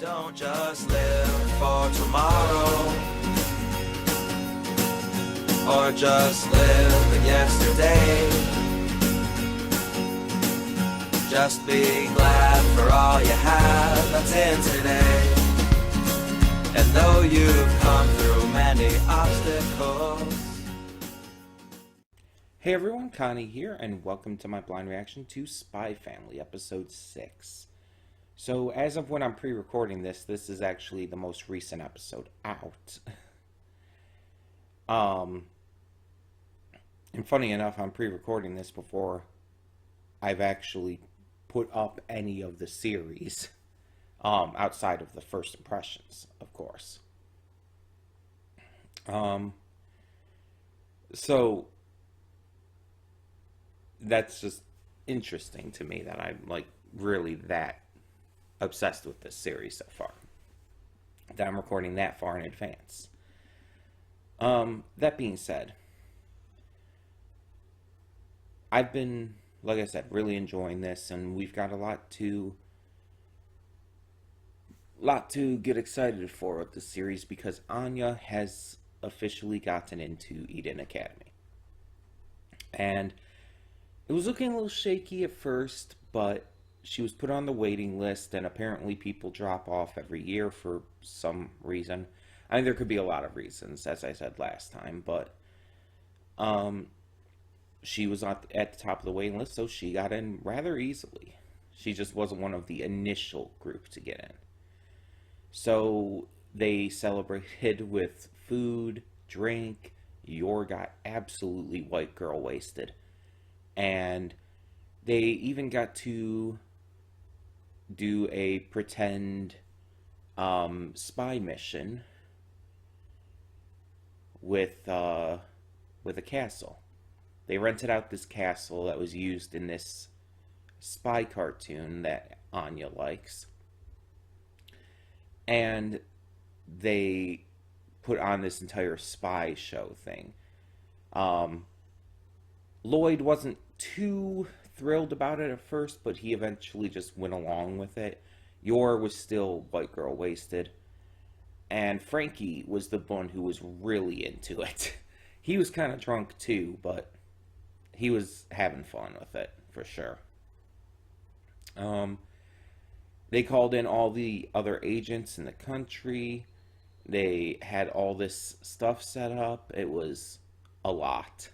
Don't just live for tomorrow, or just live in yesterday. Just be glad for all you have that's in today. And though you've come through many obstacles. Hey everyone, Connie here, and welcome to my blind reaction to Spy Family, episode 6. So, as of when I'm pre-recording this, this is actually the most recent episode out. And funny enough, I'm pre-recording this before I've actually put up any of the series, outside of the first impressions, of course. So that's just interesting to me that I'm like really that obsessed with this series so far, that I'm recording that far in advance. That being said, I've been, like I said, really enjoying this, and we've got a lot to get excited for with this series, because Anya has officially gotten into Eden Academy. And it was looking a little shaky at first, but she was put on the waiting list, and apparently people drop off every year for some reason. I mean, there could be a lot of reasons, as I said last time, but she was at the top of the waiting list, so she got in rather easily. She just wasn't one of the initial group to get in. So they celebrated with food, drink. Yor got absolutely white girl wasted. And they even got to do a pretend spy mission with a castle. They rented out this castle that was used in this spy cartoon that Anya likes. And they put on this entire spy show thing. Lloyd wasn't too thrilled about it at first, but he eventually just went along with it. Yor was still white girl wasted. And Frankie was the one who was really into it. He was kind of drunk too, but he was having fun with it, for sure. They called in all the other agents in the country. They had all this stuff set up. It was a lot.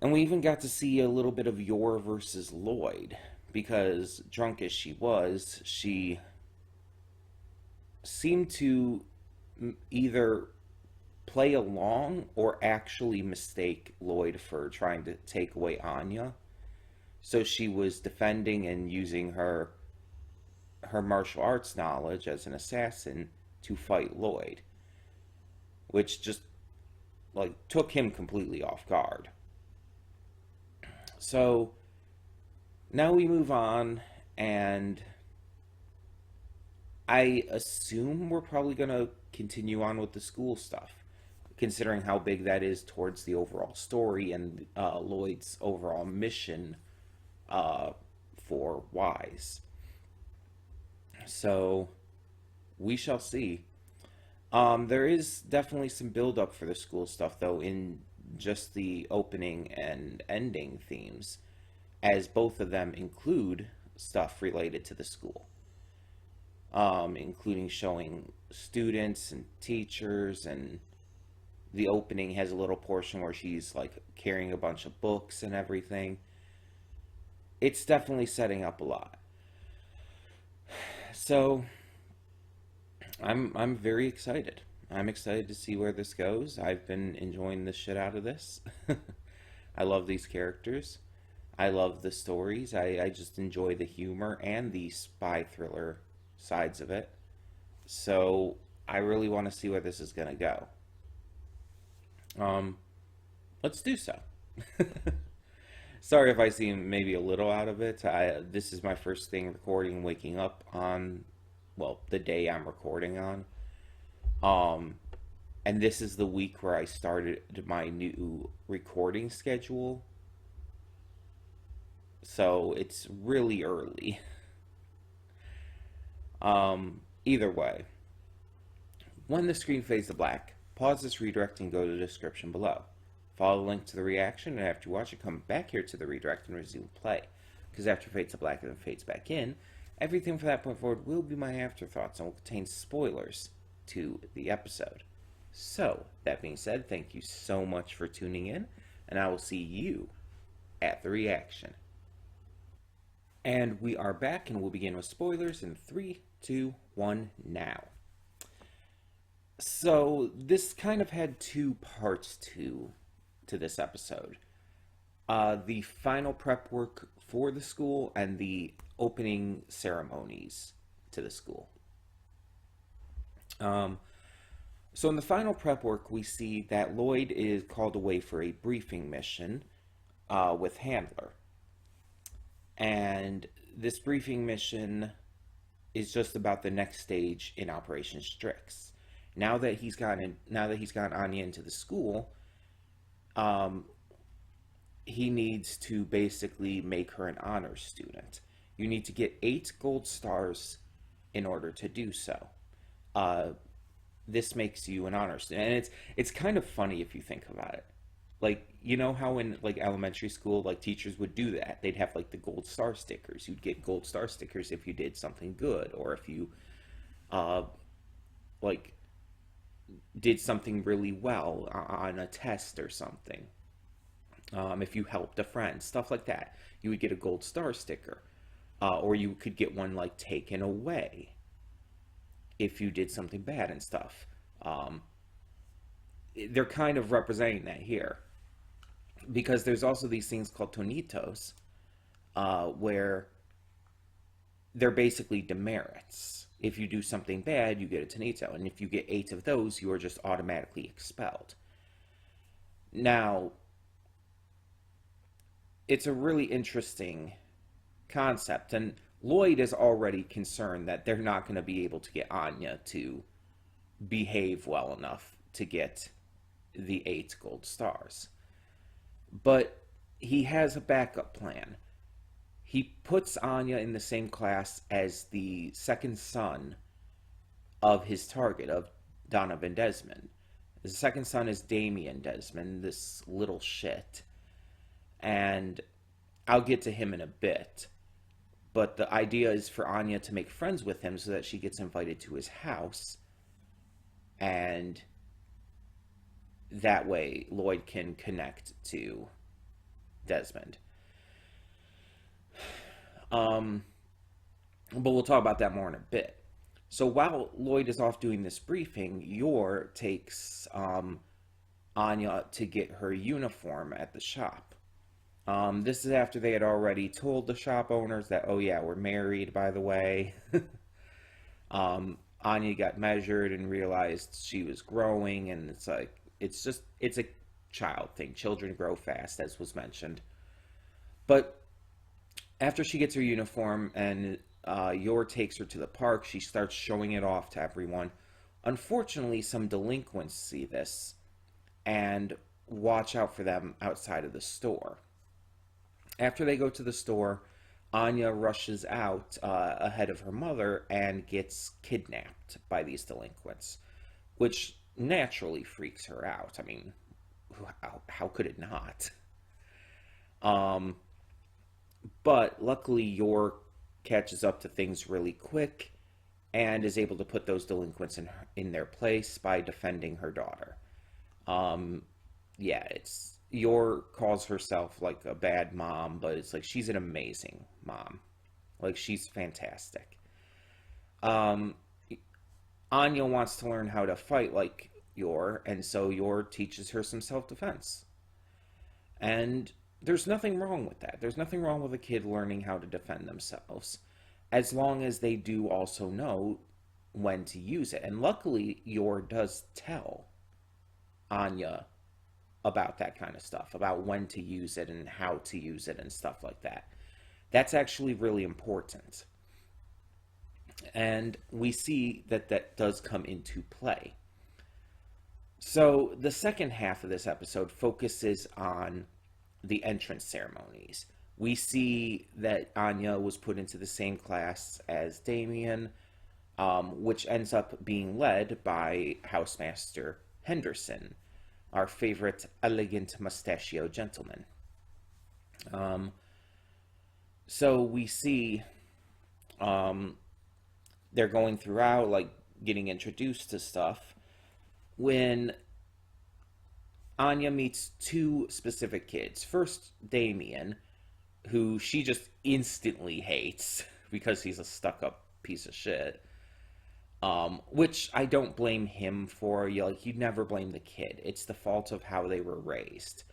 And we even got to see a little bit of Yor versus Lloyd, because drunk as she was, she seemed to either play along or actually mistake Lloyd for trying to take away Anya. So she was defending and using her martial arts knowledge as an assassin to fight Lloyd, which just like took him completely off guard. So now we move on, and I assume we're probably going to continue on with the school stuff, considering how big that is towards the overall story and Lloyd's overall mission for Wise. So we shall see. There is definitely some build-up for the school stuff, though, in just the opening and ending themes, as both of them include stuff related to the school, including showing students and teachers, and the opening has a little portion where she's like carrying a bunch of books and everything. It's definitely setting up a lot. So I'm very excited. I'm excited to see where this goes. I've been enjoying the shit out of this. I love these characters. I love the stories. I just enjoy the humor and the spy thriller sides of it. So I really want to see where this is going to go. Let's do so. Sorry if I seem maybe a little out of it. This is my first thing recording, waking up on, well, the day I'm recording on. And this is the week where I started my new recording schedule. So it's really early. Either way, when the screen fades to black, pause this redirect and go to the description below. Follow the link to the reaction, and after you watch it, come back here to the redirect and resume play. Because after it fades to black and then fades back in, everything from that point forward will be my afterthoughts and will contain spoilers to the episode. So, that being said, thank you so much for tuning in, and I will see you at the reaction. And we are back, and we'll begin with spoilers in 3, 2, 1, now. So, this kind of had two parts to this episode. The final prep work for the school and the opening ceremonies to the school. So in the final prep work, we see that Lloyd is called away for a briefing mission with Handler. And this briefing mission is just about the next stage in Operation Strix. Now that he's gotten Anya into the school, he needs to basically make her an honors student. You need to get 8 gold stars in order to do so. This makes you an honors student, and it's kind of funny if you think about it. Like, you know how in like elementary school, like teachers would do that. They'd have like the gold star stickers. You'd get gold star stickers if you did something good, or if you like did something really well on a test or something. If you helped a friend, stuff like that, you would get a gold star sticker, or you could get one like taken away if you did something bad and stuff. They're kind of representing that here, because there's also these things called tonitos, where they're basically demerits. If you do something bad, you get a tonito, and if you get 8 of those, you are just automatically expelled. Now, it's a really interesting concept, and Lloyd is already concerned that they're not going to be able to get Anya to behave well enough to get the 8 gold stars. But he has a backup plan. He puts Anya in the same class as the second son of his target, of Donovan Desmond. The second son is Damien Desmond, this little shit. And I'll get to him in a bit. But the idea is for Anya to make friends with him so that she gets invited to his house. And that way Lloyd can connect to Desmond. But we'll talk about that more in a bit. So while Lloyd is off doing this briefing, Yor takes Anya to get her uniform at the shop. This is after they had already told the shop owners that, oh yeah, we're married, by the way. Anya got measured and realized she was growing, and it's like, it's a child thing. Children grow fast, as was mentioned. But after she gets her uniform and Yor takes her to the park, she starts showing it off to everyone. Unfortunately, some delinquents see this and watch out for them outside of the store. After they go to the store, Anya rushes out ahead of her mother and gets kidnapped by these delinquents, which naturally freaks her out. I mean, how could it not? But luckily, Yor catches up to things really quick and is able to put those delinquents in their place by defending her daughter. Yeah, Yor calls herself like a bad mom, but it's like she's an amazing mom. Like, she's fantastic. Anya wants to learn how to fight like Yor, and so Yor teaches her some self-defense. And there's nothing wrong with that. There's nothing wrong with a kid learning how to defend themselves, as long as they do also know when to use it. And luckily, Yor does tell Anya about that kind of stuff, about when to use it and how to use it and stuff like that. That's actually really important. And we see that that does come into play. So the second half of this episode focuses on the entrance ceremonies. We see that Anya was put into the same class as Damien. which ends up being led by Housemaster Henderson, our favorite elegant mustachio gentleman. So we see they're going throughout, like getting introduced to stuff, when Anya meets two specific kids. First, Damien, who she just instantly hates because he's a stuck-up piece of shit. Which I don't blame him for. You never blame the kid. It's the fault of how they were raised.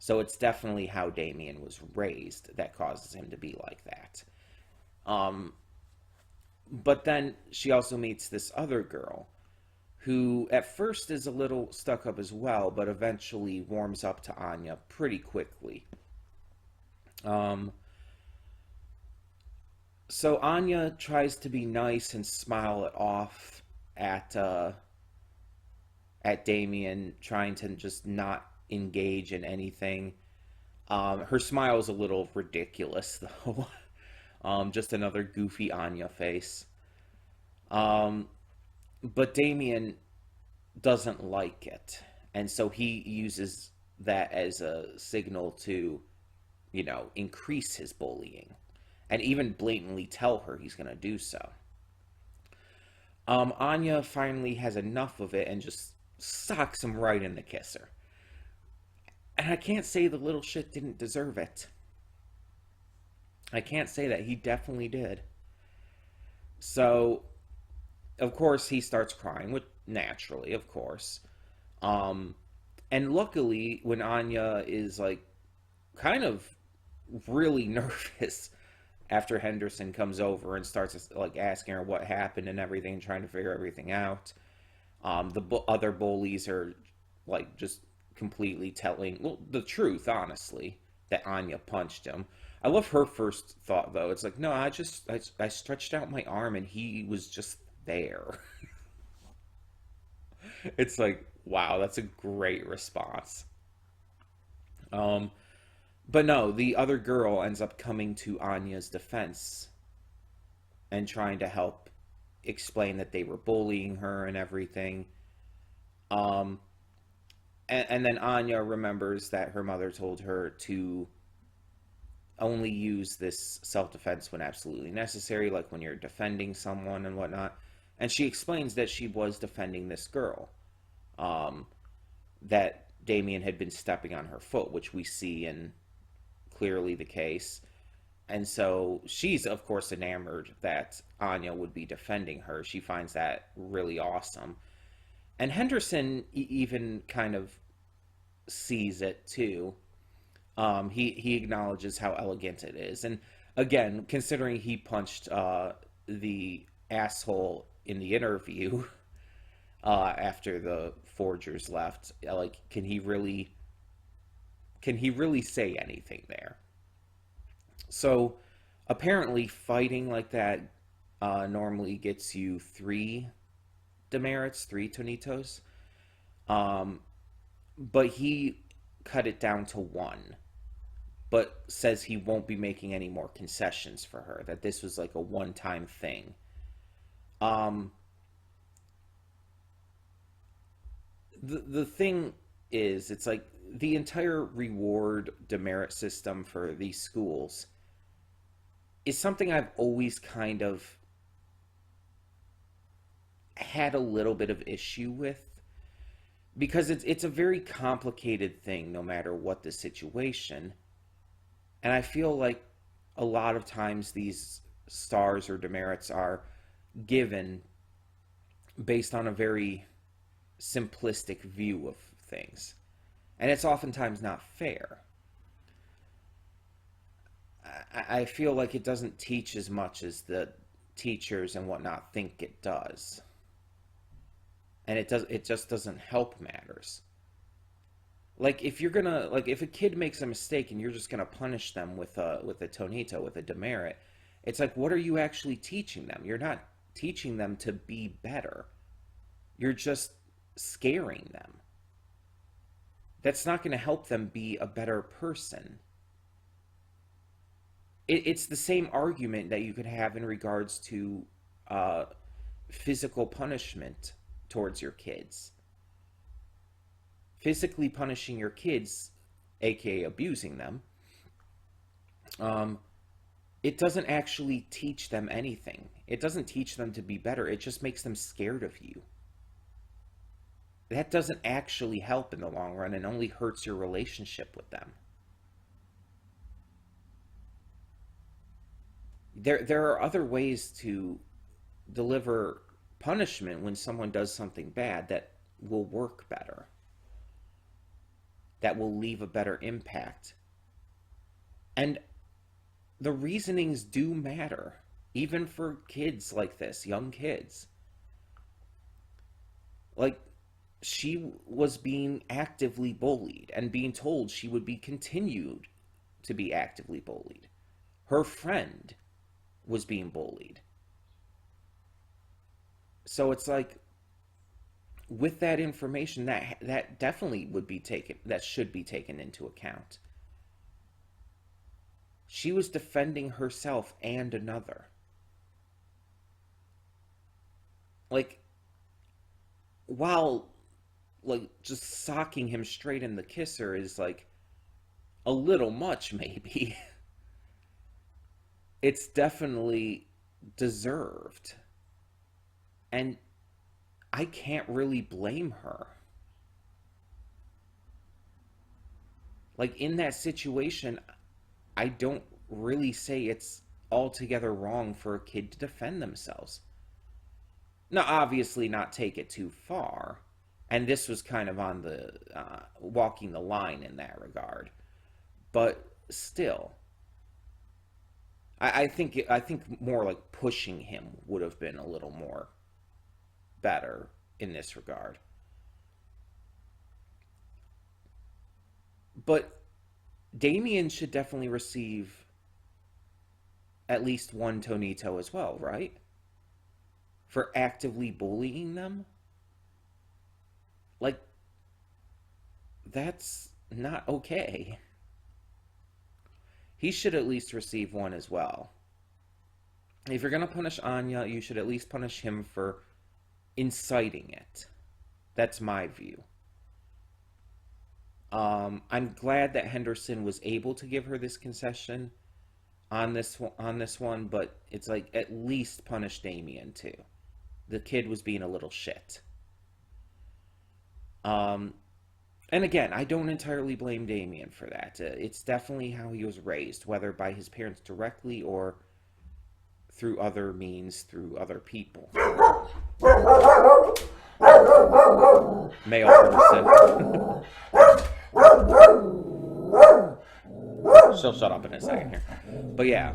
So it's definitely how Damien was raised that causes him to be like that. But then she also meets this other girl who at first is a little stuck up as well, but eventually warms up to Anya pretty quickly. So Anya tries to be nice and smile it off at Damien, trying to just not engage in anything. Her smile is a little ridiculous, though. Just another goofy Anya face. But Damien doesn't like it, and so he uses that as a signal to, increase his bullying, and even blatantly tell her he's going to do so. Anya finally has enough of it and just socks him right in the kisser. And I can't say the little shit didn't deserve it. I can't say that. He definitely did. So, of course, he starts crying, which naturally, of course. And luckily, when Anya is, kind of really nervous after Henderson comes over and starts, asking her what happened and everything, trying to figure everything out, the other bullies are, just completely telling, the truth, honestly, that Anya punched him. I love her first thought, though. It's no, I stretched out my arm and he was just there. It's wow, that's a great response. But no, the other girl ends up coming to Anya's defense and trying to help explain that they were bullying her and everything. And then Anya remembers that her mother told her to only use this self-defense when absolutely necessary, like when you're defending someone and whatnot. And she explains that she was defending this girl, that Damien had been stepping on her foot, which we see in clearly the case. And so she's, of course, enamored that Anya would be defending her. She finds that really awesome. And Henderson even kind of sees it, too. He acknowledges how elegant it is. And again, considering he punched the asshole in the interview after the forgers left, can he really say anything there? So apparently fighting like that normally gets you 3 demerits, 3 tonitos. But he cut it down to 1, but says he won't be making any more concessions for her, that this was a one-time thing. The thing is, it's the entire reward demerit system for these schools is something I've always kind of had a little bit of issue with, because it's a very complicated thing no matter what the situation. And I feel like a lot of times these stars or demerits are given based on a very simplistic view of things. And it's oftentimes not fair. I feel like it doesn't teach as much as the teachers and whatnot think it does. And it just doesn't help matters. If you're gonna, if a kid makes a mistake and you're just gonna punish them with a tonito, with a demerit, it's what are you actually teaching them? You're not teaching them to be better. You're just scaring them. That's not going to help them be a better person. It's the same argument that you could have in regards to physical punishment towards your kids. Physically punishing your kids, aka abusing them, it doesn't actually teach them anything. It doesn't teach them to be better. It just makes them scared of you. That doesn't actually help in the long run and only hurts your relationship with them. There are other ways to deliver punishment when someone does something bad that will work better, that will leave a better impact. And the reasonings do matter, even for kids like this, young kids. Like, she was being actively bullied and being told she would be continued to be actively bullied. Her friend was being bullied. So it's like, with that information, that definitely would be taken, that should be taken into account. She was defending herself and another. Like, while, like, just socking him straight in the kisser is, like, a little much, maybe. It's definitely deserved. And I can't really blame her. Like, in that situation, I don't really say it's altogether wrong for a kid to defend themselves. Now, obviously not take it too far. And this was kind of on the walking the line in that regard. But still, I think more like pushing him would have been a little more better in this regard. But Damien should definitely receive at least one Tonito as well, right? For actively bullying them? Like, that's not okay. He should at least receive one as well. If you're going to punish Anya, you should at least punish him for inciting it. That's my view. I'm glad that Henderson was able to give her this concession on this one, but it's like, at least punish Damien too. The kid was being a little shit. And again, I don't entirely blame Damien for that. It's definitely how he was raised, whether by his parents directly or through other means, through other people. Male person. She'll shut up in a second here. But yeah.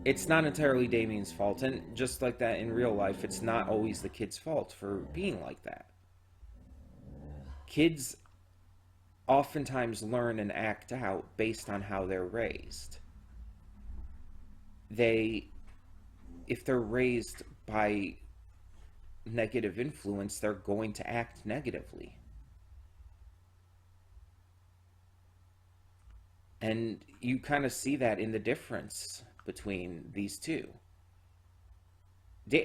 It's not entirely Damien's fault, and just like that in real life, it's not always the kid's fault for being like that. Kids oftentimes learn and act out based on how they're raised. If they're raised by negative influence, they're going to act negatively. And you kind of see that in the difference between these two.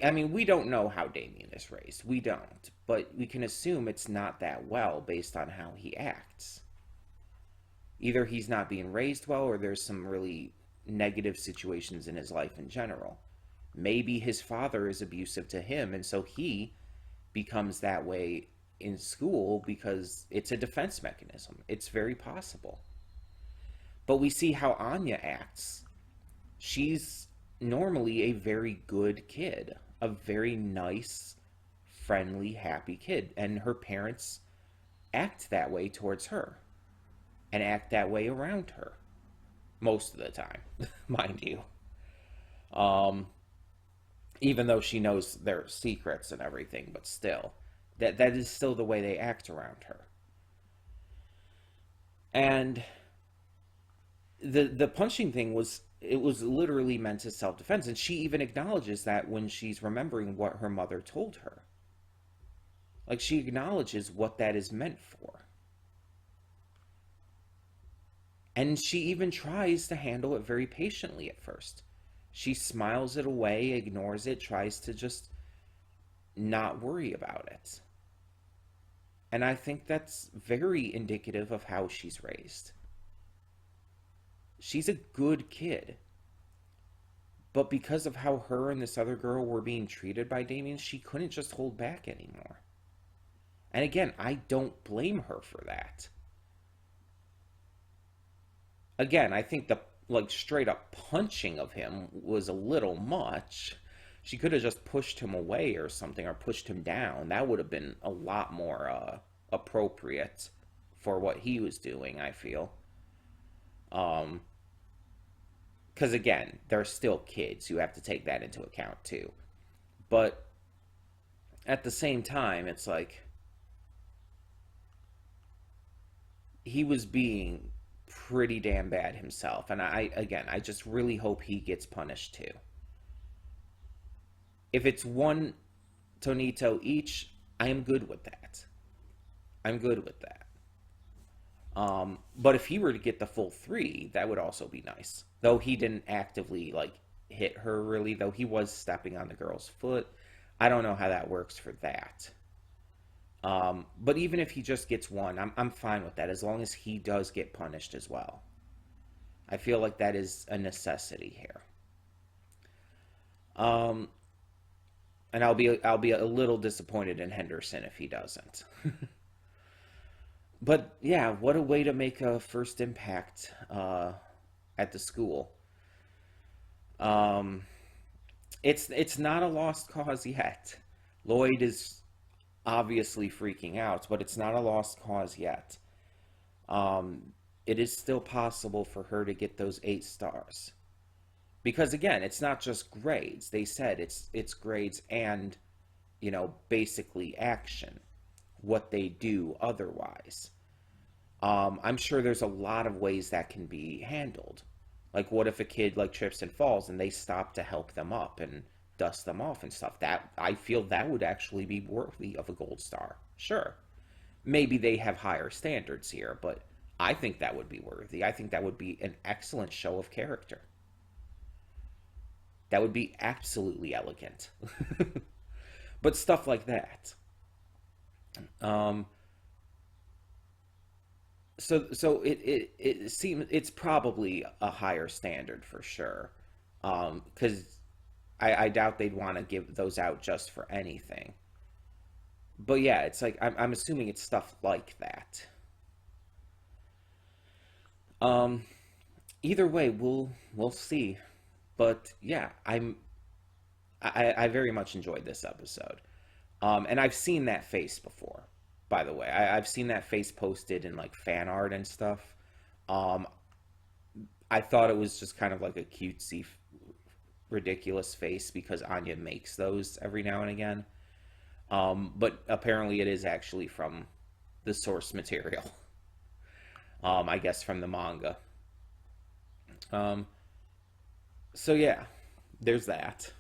I mean, we don't know how Damien is raised. We don't. But we can assume it's not that well based on how he acts. Either he's not being raised well, or there's some really negative situations in his life in general. Maybe his father is abusive to him, and so he becomes that way in school because it's a defense mechanism. It's very possible. But we see how Anya acts. She's normally a very good kid, a very nice, friendly, happy kid, and her parents act that way towards her and act that way around her most of the time, mind you. Even though she knows their secrets and everything, but still, that is still the way they act around her. And the punching thing was literally meant as self-defense, and she even acknowledges that when she's remembering what her mother told her. Like, she acknowledges what that is meant for. And she even tries to handle it very patiently at first. She smiles it away, ignores it, tries to just not worry about it. And I think that's very indicative of how she's raised. She's a good kid. But because of how her and this other girl were being treated by Damien, she couldn't just hold back anymore. And again, I don't blame her for that. Again, I think the straight up punching of him was a little much. She could have just pushed him away or something, or pushed him down. That would have been a lot more appropriate for what he was doing, I feel. Because again, they're still kids. You have to take that into account too. But at the same time, it's like he was being pretty damn bad himself. And I just really hope he gets punished too. If it's one Tonito each, I am good with that. I'm good with that. But if he were to get the full 3, that would also be nice. Though he didn't actively hit her really, though he was stepping on the girl's foot. I don't know how that works for that. But even if he just gets 1, I'm fine with that, as long as he does get punished as well. I feel like that is a necessity here. And I'll be a little disappointed in Henderson if he doesn't. But yeah, what a way to make a first impact at the school. It's not a lost cause yet. Lloyd is obviously freaking out, but it's not a lost cause yet. It is still possible for her to get those 8 stars. Because again, it's not just grades. They said it's grades and, basically action. What they do otherwise. I'm sure there's a lot of ways that can be handled. Like, what if a kid trips and falls and they stop to help them up and dust them off and stuff? That, I feel that would actually be worthy of a gold star. Sure. Maybe they have higher standards here, but I think that would be worthy. I think that would be an excellent show of character. That would be absolutely elegant. But stuff like that. So it seems it's probably a higher standard for sure. Because I doubt they'd want to give those out just for anything. But yeah, it's like I'm assuming it's stuff like that. Either way, we'll see. But yeah, I very much enjoyed this episode. And I've seen that face before, by the way. I've seen that face posted in fan art and stuff. I thought it was just kind of like a cutesy, ridiculous face because Anya makes those every now and again. But apparently it is actually from the source material. I guess from the manga. So yeah, there's that.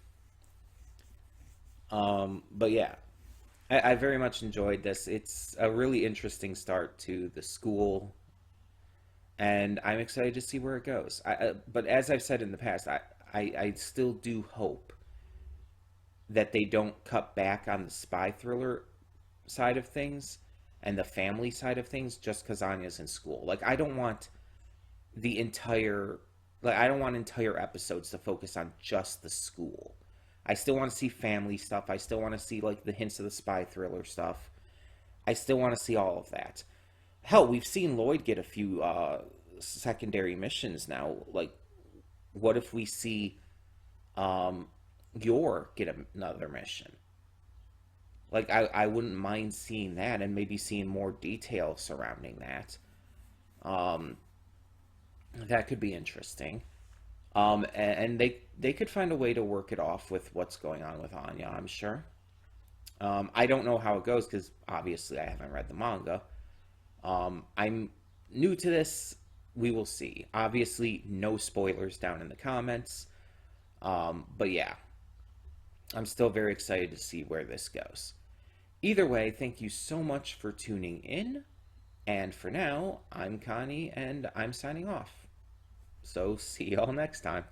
But yeah, I very much enjoyed this. It's a really interesting start to the school, and I'm excited to see where it goes. But as I've said in the past, I still do hope that they don't cut back on the spy thriller side of things and the family side of things just because Anya's in school. I don't want the entire... I don't want entire episodes to focus on just the school. I still want to see family stuff. I still want to see, the hints of the spy thriller stuff. I still want to see all of that. Hell, we've seen Lloyd get a few secondary missions now. What if we see Yor get another mission? I wouldn't mind seeing that and maybe seeing more detail surrounding that. That could be interesting. And they could find a way to work it off with what's going on with Anya, I'm sure. I don't know how it goes because obviously I haven't read the manga. I'm new to this. We will see. Obviously, no spoilers down in the comments. But yeah, I'm still very excited to see where this goes. Either way, thank you so much for tuning in. And for now, I'm Connie, and I'm signing off. So, see y'all next time.